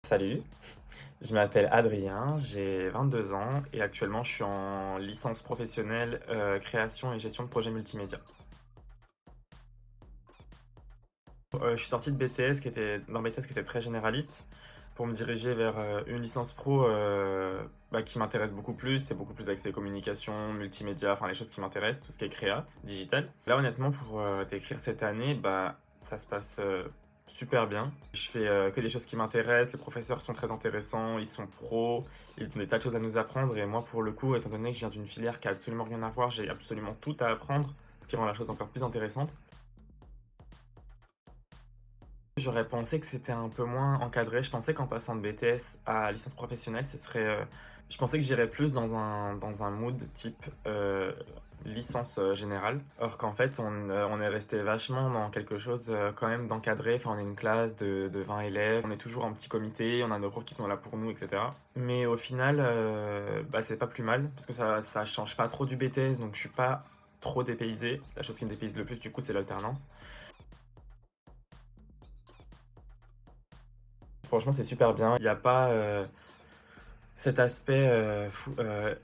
Salut, je m'appelle Adrien, j'ai 22 ans et actuellement je suis en licence professionnelle création et gestion de projets multimédia. Je suis sorti de BTS d'un BTS qui était très généraliste pour me diriger vers une licence pro qui m'intéresse beaucoup plus. C'est beaucoup plus axé communication, multimédia, enfin les choses qui m'intéressent, tout ce qui est créa, digital. Là honnêtement pour décrire cette année, ça se passe super bien. Je fais que des choses qui m'intéressent, les professeurs sont très intéressants, ils sont pros, ils ont des tas de choses à nous apprendre et moi pour le coup, étant donné que je viens d'une filière qui a absolument rien à voir, j'ai absolument tout à apprendre, ce qui rend la chose encore plus intéressante. J'aurais pensé que c'était un peu moins encadré. Je pensais qu'en passant de BTS à licence professionnelle, ce serait. Je pensais que j'irais plus dans un mood type licence générale. Or qu'en fait, on est resté vachement dans quelque chose quand même d'encadré. Enfin, on est une classe de 20 élèves, on est toujours en petit comité, on a nos profs qui sont là pour nous, etc. Mais au final, c'est pas plus mal parce que ça change pas trop du BTS, donc je suis pas trop dépaysé. La chose qui me dépayse le plus, du coup, c'est l'alternance. Franchement, c'est super bien. Il n'y a pas cet aspect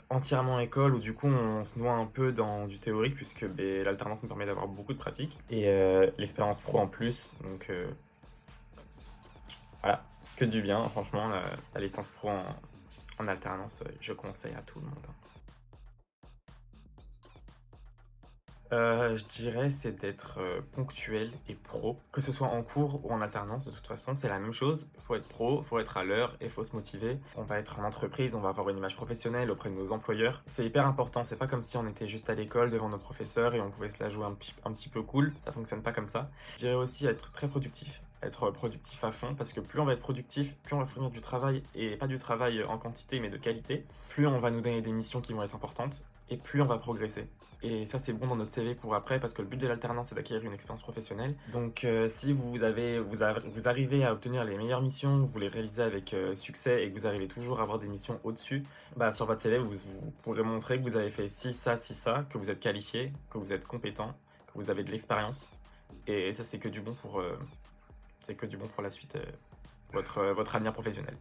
entièrement école où du coup on se noie un peu dans du théorique puisque l'alternance nous permet d'avoir beaucoup de pratique et l'expérience pro en plus. Donc voilà, que du bien. Franchement, la licence pro en alternance, je conseille à tout le monde, hein. Je dirais, c'est d'être, ponctuel et pro, que ce soit en cours ou en alternance, de toute façon, c'est la même chose. Faut être pro, faut être à l'heure et faut se motiver. On va être en entreprise, on va avoir une image professionnelle auprès de nos employeurs. C'est hyper important, c'est pas comme si on était juste à l'école devant nos professeurs et on pouvait se la jouer un petit peu cool, ça fonctionne pas comme ça. Je dirais aussi être très productif, être productif à fond parce que plus on va être productif, plus on va fournir du travail et pas du travail en quantité mais de qualité, plus on va nous donner des missions qui vont être importantes et plus on va progresser. Et ça, c'est bon dans notre CV pour après, parce que le but de l'alternance, c'est d'acquérir une expérience professionnelle. Donc, si vous arrivez à obtenir les meilleures missions, vous les réalisez avec succès et que vous arrivez toujours à avoir des missions au-dessus, sur votre CV, vous pourrez montrer que vous avez fait ci, ça, que vous êtes qualifié, que vous êtes compétent, que vous avez de l'expérience. Et ça, c'est que du bon pour la suite, votre avenir professionnel.